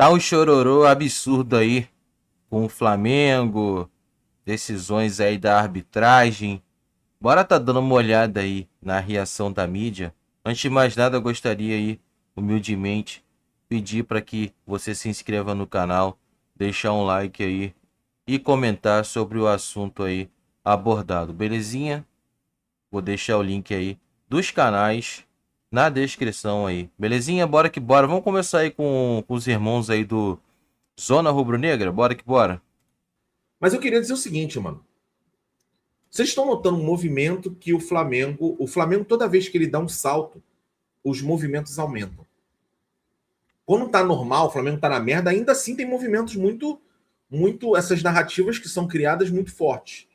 Tá um chororô absurdo aí com o Flamengo, decisões aí da arbitragem. Bora tá dando uma olhada aí na reação da mídia. Antes de mais nada, eu gostaria aí, humildemente, pedir para que você se inscreva no canal, deixar um like aí e comentar sobre o assunto aí abordado, belezinha? Vou deixar o link aí dos canais na descrição aí, belezinha? Bora que bora. Vamos começar aí com os irmãos aí do Zona Rubro-Negra? Bora que bora. Mas eu queria dizer o seguinte, mano. Vocês estão notando um movimento que o Flamengo, toda vez que ele dá um salto, os movimentos aumentam. Quando tá normal, o Flamengo tá na merda, ainda assim tem movimentos essas narrativas que são criadas muito fortes.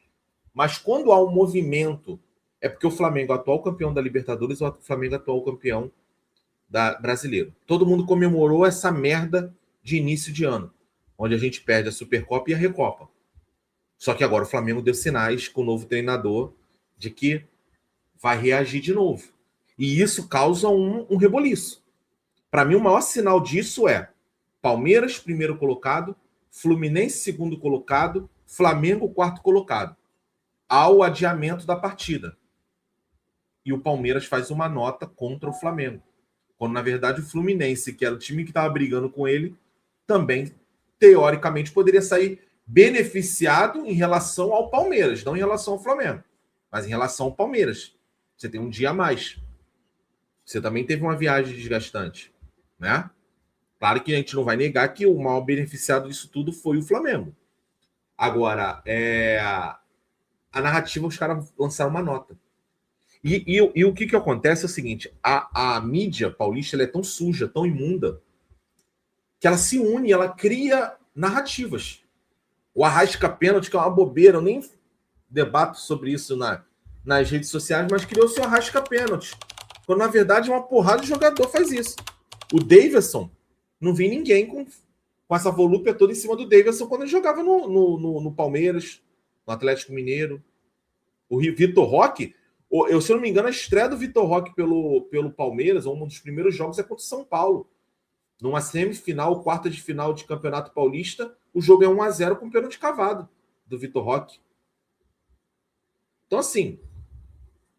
Mas quando há um movimento, é porque o Flamengo é atual campeão da Libertadores ou o Flamengo é atual campeão da brasileiro. Todo mundo comemorou essa merda de início de ano, onde a gente perde a Supercopa e a Recopa. Só que agora o Flamengo deu sinais com o novo treinador de que vai reagir de novo. E isso causa um reboliço. Para mim, o maior sinal disso é Palmeiras, primeiro colocado, Fluminense, segundo colocado, Flamengo, quarto colocado, ao adiamento da partida. E o Palmeiras faz uma nota contra o Flamengo. Quando, na verdade, o Fluminense, que era o time que estava brigando com ele, também, teoricamente, poderia sair beneficiado em relação ao Palmeiras, não em relação ao Flamengo, mas em relação ao Palmeiras. Você tem um dia a mais. Você também teve uma viagem desgastante, né? Claro que a gente não vai negar que o maior beneficiado disso tudo foi o Flamengo. Agora, a narrativa, os caras lançaram uma nota. E o que acontece é o seguinte: a mídia paulista ela é tão suja, tão imunda, que ela se une, ela cria narrativas. O Arrasca pênalti, que é uma bobeira, eu nem debato sobre isso nas redes sociais, mas criou-se o Arrasca pênalti. Quando na verdade uma porrada de jogador faz isso. O Davidson, não vi ninguém com essa volúpia toda em cima do Davidson quando ele jogava no Palmeiras, no Atlético Mineiro. O Vitor Roque, se eu não me engano, a estreia do Vitor Roque pelo Palmeiras, um dos primeiros jogos, é contra o São Paulo. Numa semifinal, quarta de final de Campeonato Paulista, o jogo é 1-0 com pênalti cavado do Vitor Roque. Então, assim,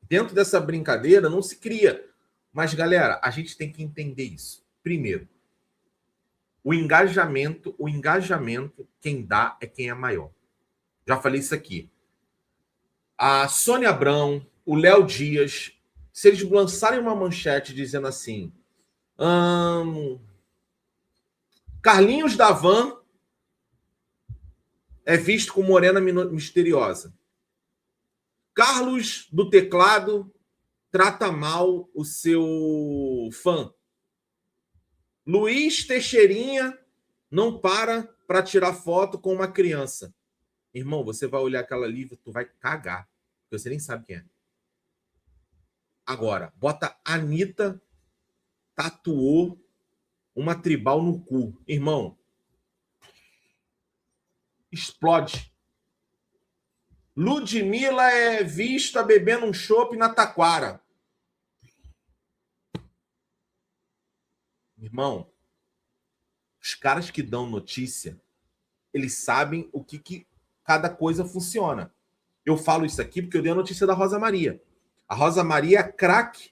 dentro dessa brincadeira não se cria. Mas, galera, a gente tem que entender isso. Primeiro, o engajamento, quem dá é quem é maior. Já falei isso aqui. A Sônia Abrão, o Léo Dias, se eles lançarem uma manchete dizendo assim: Carlinhos da Van é visto como morena misteriosa. Carlos do Teclado trata mal o seu fã. Luiz Teixeirinha não para tirar foto com uma criança. Irmão, você vai olhar aquela ali, tu vai cagar, porque você nem sabe quem é. Agora, bota Anitta tatuou uma tribal no cu. Irmão, explode. Ludmilla é vista bebendo um chopp na taquara. Irmão, os caras que dão notícia, eles sabem o que cada coisa funciona. Eu falo isso aqui porque eu dei a notícia da Rosa Maria. A Rosa Maria é a craque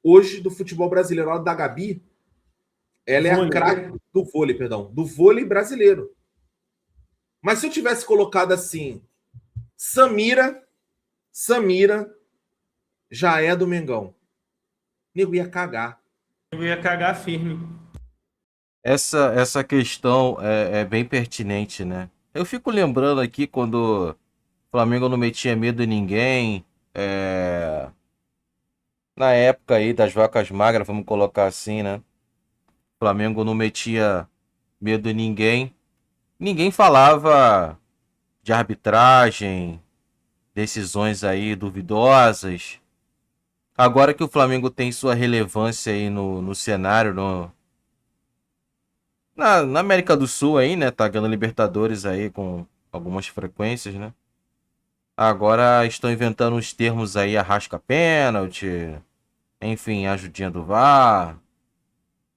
hoje do futebol brasileiro. A da Gabi, ela é a craque do vôlei, do vôlei brasileiro. Mas se eu tivesse colocado assim, Samira já é do Mengão, nego ia cagar. Eu ia cagar firme. Essa questão é bem pertinente, né? Eu fico lembrando aqui quando o Flamengo não metia medo em ninguém, na época aí das vacas magras, vamos colocar assim, né? O Flamengo não metia medo em ninguém. Ninguém falava de arbitragem, decisões aí duvidosas. Agora que o Flamengo tem sua relevância aí no cenário, na América do Sul aí, né? Tá ganhando Libertadores aí com algumas frequências, né? Agora estão inventando uns termos aí, arrasca pênalti, enfim, ajudinha do VAR,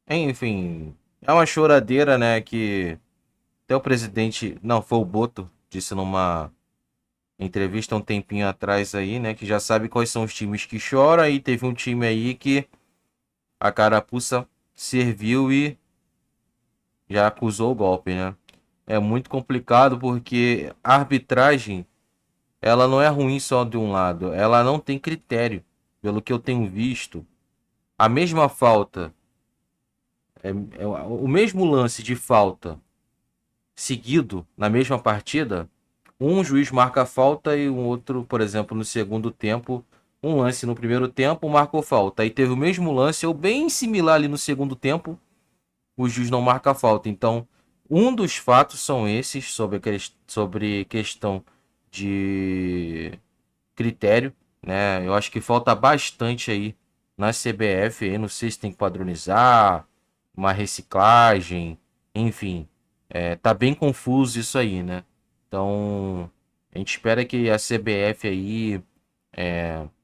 enfim, É uma choradeira, né? Que até o presidente, não, foi o Boto, disse numa entrevista um tempinho atrás aí, né? Que já sabe quais são os times que choram. E teve um time aí que a carapuça serviu e já acusou o golpe, né? É muito complicado porque a arbitragem, ela não é ruim só de um lado, ela não tem critério. Pelo que eu tenho visto, a mesma falta, é o mesmo lance de falta seguido na mesma partida, um juiz marca a falta e um outro, por exemplo, no segundo tempo, um lance no primeiro tempo marcou falta. Aí teve o mesmo lance, ou bem similar ali no segundo tempo, o juiz não marca a falta. Então, um dos fatos são esses sobre questão de critério, né? Eu acho que falta bastante aí na CBF, aí não sei se tem que padronizar, uma reciclagem, enfim, tá bem confuso isso aí, né? Então, a gente espera que a CBF aí,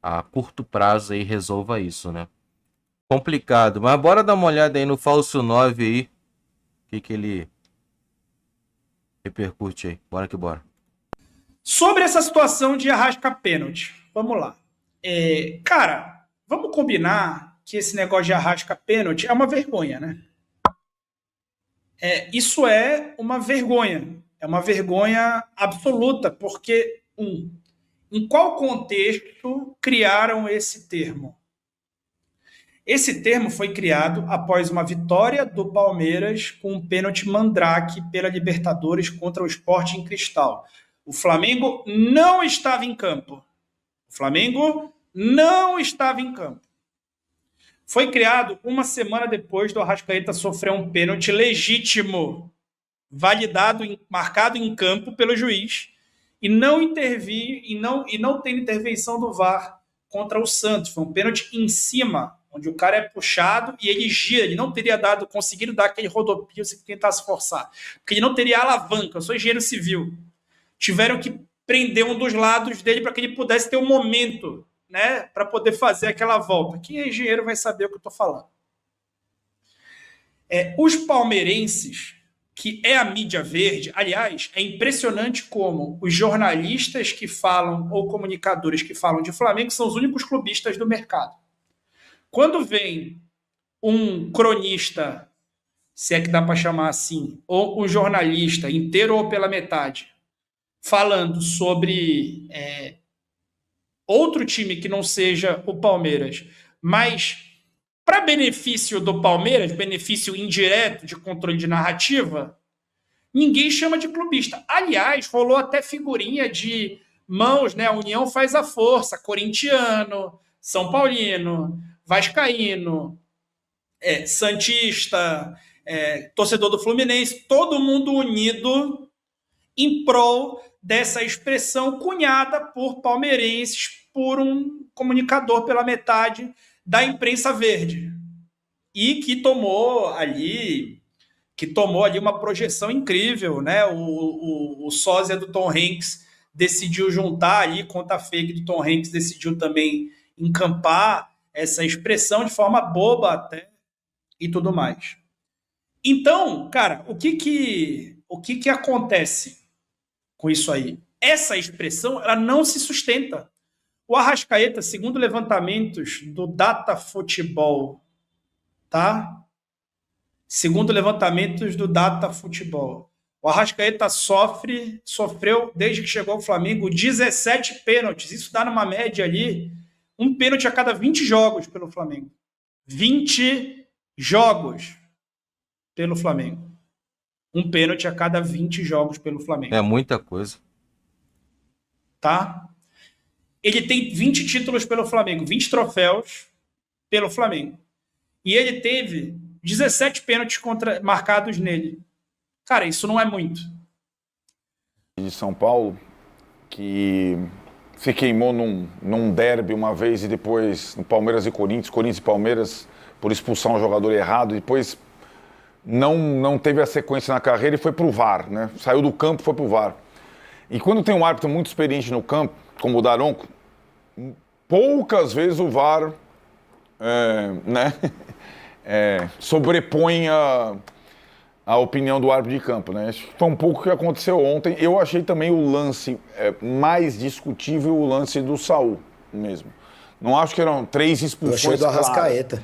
a curto prazo aí resolva isso, né? Complicado, mas bora dar uma olhada aí no falso 9 aí, que ele repercute aí. Bora que bora. Sobre essa situação de arrasca pênalti, vamos lá. Cara, vamos combinar que esse negócio de arrasca pênalti é uma vergonha, né? Isso é uma vergonha. É uma vergonha absoluta, porque, em qual contexto criaram esse termo? Esse termo foi criado após uma vitória do Palmeiras com um pênalti mandrake pela Libertadores contra o Sporting Cristal. O Flamengo não estava em campo. O Flamengo não estava em campo. Foi criado uma semana depois do Arrascaeta sofrer um pênalti legítimo, validado, marcado em campo pelo juiz, e não intervir e não ter intervenção do VAR contra o Santos. Foi um pênalti em cima, onde o cara é puxado e ele gira. Ele não teria conseguido dar aquele rodopio se tentasse forçar, porque ele não teria alavanca. Eu sou engenheiro civil. Tiveram que prender um dos lados dele para que ele pudesse ter um momento, né, para poder fazer aquela volta. Quem é engenheiro vai saber o que eu estou falando. Os palmeirenses, que é a mídia verde, aliás, é impressionante como os jornalistas que falam, ou comunicadores que falam de Flamengo, são os únicos clubistas do mercado. Quando vem um cronista, se é que dá para chamar assim, ou um jornalista, inteiro ou pela metade, falando sobre outro time que não seja o Palmeiras, mas para benefício do Palmeiras, benefício indireto de controle de narrativa, ninguém chama de clubista. Aliás, rolou até figurinha de mãos, né? A união faz a força. Corintiano, São Paulino, vascaíno, santista, torcedor do Fluminense, todo mundo unido em prol dessa expressão cunhada por palmeirenses, por um comunicador pela metade da imprensa verde, e que tomou ali uma projeção incrível, né? O sósia do Tom Hanks decidiu juntar ali, conta fake do Tom Hanks decidiu também encampar essa expressão de forma boba até e tudo mais. Então, cara, o que acontece com isso aí? Essa expressão, ela não se sustenta. O Arrascaeta, segundo levantamentos do Datafutebol, tá? Segundo levantamentos do Datafutebol, o Arrascaeta sofreu, desde que chegou ao Flamengo, 17 pênaltis. Isso dá numa média ali, um pênalti a cada 20 jogos pelo Flamengo. 20 jogos pelo Flamengo. Um pênalti a cada 20 jogos pelo Flamengo. É muita coisa. Tá? Ele tem 20 títulos pelo Flamengo, 20 troféus pelo Flamengo. E ele teve 17 pênaltis marcados nele. Cara, isso não é muito. De São Paulo, que se queimou num derby uma vez e depois no Palmeiras e Corinthians e Palmeiras, por expulsar um jogador errado, e depois não teve a sequência na carreira e foi pro VAR, né? Saiu do campo e foi pro VAR. E quando tem um árbitro muito experiente no campo, como o Daronco, poucas vezes o VAR sobrepõe a opinião do árbitro de campo, né? Acho que foi um pouco o que aconteceu ontem. Eu achei também o lance mais discutível, o lance do Saul mesmo. Não acho que eram 3 Eu expulsões achei do claras. Arrascaeta.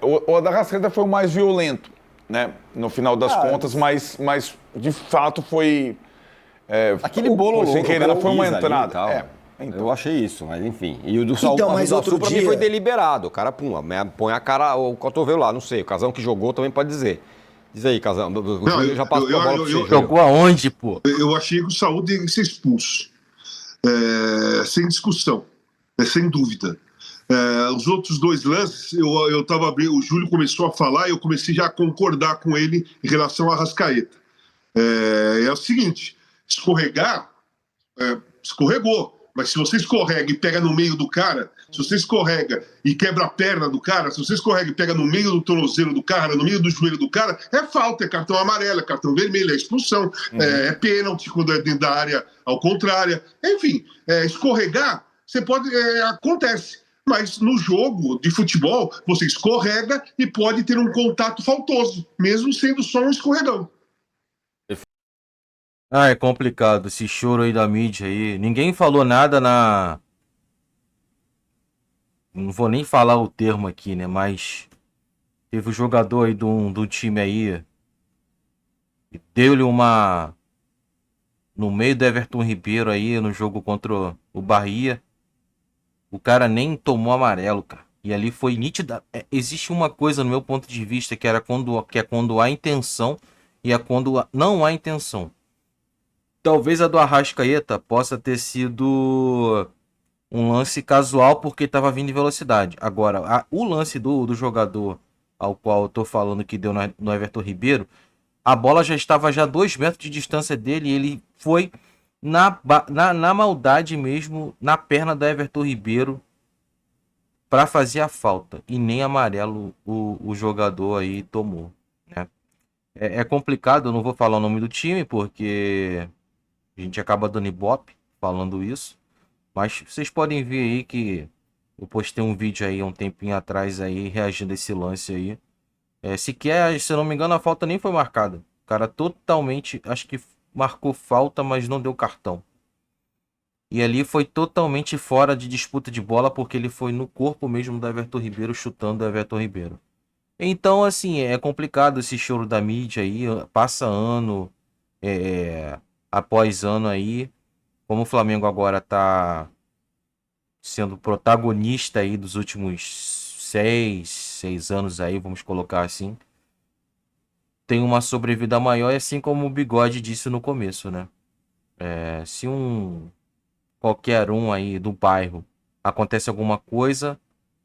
O da Arrascaeta foi o mais violento, né? No final das contas, mas de fato foi... Aquele bolo sem querer, louco, foi uma Isa ali e entrada. tal. Então. Eu achei isso, mas enfim. E o do Então, Saul, mas do outro Sul, pra mim dia- foi deliberado. O cara, pum, põe a cara, o cotovelo lá, não sei. O Casão que jogou também pode dizer. Diz aí, Casão. O Júlio já passou a bola pra você. Júlio. Jogou aonde, pô? Eu achei que o Saúl tinha que ser expulso. Sem discussão, sem dúvida. Os outros 2 lances, eu tava vendo, o Júlio começou a falar e eu comecei já a concordar com ele em relação à Arrascaeta. É o seguinte, escorregar, escorregou. Mas se você escorrega e pega no meio do cara, se você escorrega e quebra a perna do cara, se você escorrega e pega no meio do tornozelo do cara, no meio do joelho do cara, é falta, é cartão amarelo, é cartão vermelho, é expulsão, é pênalti quando é dentro da área ao contrário. Enfim, escorregar, você pode, acontece. Mas no jogo de futebol, você escorrega e pode ter um contato faltoso, mesmo sendo só um escorregão. Ah, é complicado esse choro aí da mídia aí. Ninguém falou nada na... Não vou nem falar o termo aqui, né? Mas teve um jogador aí do time aí. E deu-lhe uma... No meio do Everton Ribeiro aí, no jogo contra o Bahia. O cara nem tomou amarelo, cara. E ali foi nítida. Existe uma coisa no meu ponto de vista que é quando há intenção e é quando não há intenção. Talvez a do Arrascaeta possa ter sido um lance casual porque estava vindo em velocidade. Agora, o lance do jogador ao qual eu tô falando que deu no Everton Ribeiro, a bola já estava já 2 metros de distância dele e ele foi na maldade mesmo, na perna do Everton Ribeiro para fazer a falta. E nem amarelo o jogador aí tomou, né? É complicado, eu não vou falar o nome do time porque... A gente acaba dando ibope falando isso. Mas vocês podem ver aí que eu postei um vídeo aí um tempinho atrás aí reagindo a esse lance aí. Sequer, se eu não me engano, a falta nem foi marcada. O cara totalmente, acho que marcou falta, mas não deu cartão. E ali foi totalmente fora de disputa de bola porque ele foi no corpo mesmo do Everton Ribeiro, chutando o Everton Ribeiro. Então, assim, é complicado esse choro da mídia aí. Passa ano... após ano aí, como o Flamengo agora tá sendo protagonista aí dos últimos 6 anos aí, vamos colocar assim, tem uma sobrevida maior, assim como o Bigode disse no começo, né? Se qualquer um aí do bairro acontece alguma coisa,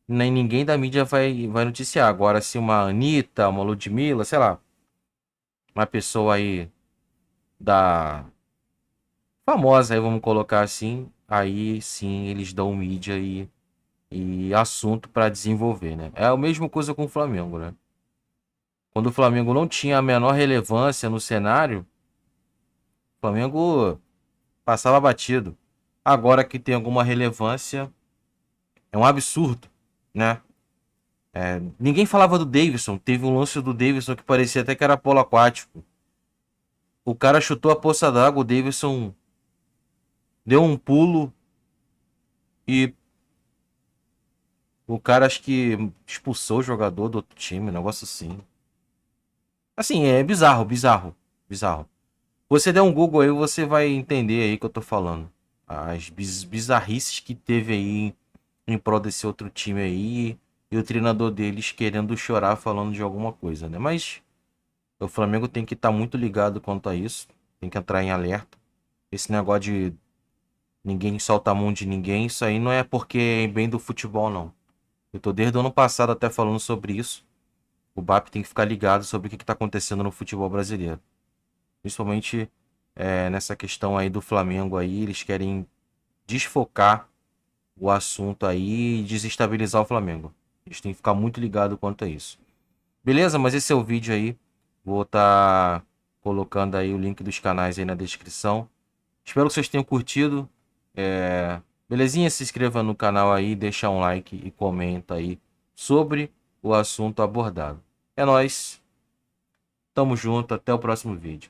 nem ninguém da mídia vai noticiar. Agora, se uma Anitta, uma Ludmilla, sei lá, uma pessoa aí da... famosa, aí vamos colocar assim, aí sim eles dão mídia e assunto para desenvolver, né? É a mesma coisa com o Flamengo, né? Quando o Flamengo não tinha a menor relevância no cenário, o Flamengo passava batido. Agora que tem alguma relevância, é um absurdo, né? Ninguém falava do Davidson, teve um lance do Davidson que parecia até que era polo aquático. O cara chutou a poça d'água, o Davidson deu um pulo e o cara acho que expulsou o jogador do outro time, um negócio assim. Assim, é bizarro. Você der um Google aí, você vai entender aí que eu tô falando. As bizarrices que teve aí em prol desse outro time aí e o treinador deles querendo chorar falando de alguma coisa, né? Mas o Flamengo tem que estar muito ligado quanto a isso. Tem que entrar em alerta. Esse negócio de ninguém solta a mão de ninguém, isso aí não é porque é bem do futebol, não. Eu tô desde o ano passado até falando sobre isso. O BAP tem que ficar ligado sobre o que está acontecendo no futebol brasileiro. Principalmente nessa questão aí do Flamengo aí. Eles querem desfocar o assunto aí e desestabilizar o Flamengo. Eles têm que ficar muito ligado quanto a isso. Beleza? Mas esse é o vídeo aí. Vou estar colocando aí o link dos canais aí na descrição. Espero que vocês tenham curtido. Belezinha? Se inscreva no canal aí, deixa um like e comenta aí sobre o assunto abordado. É nóis. Tamo junto, até o próximo vídeo.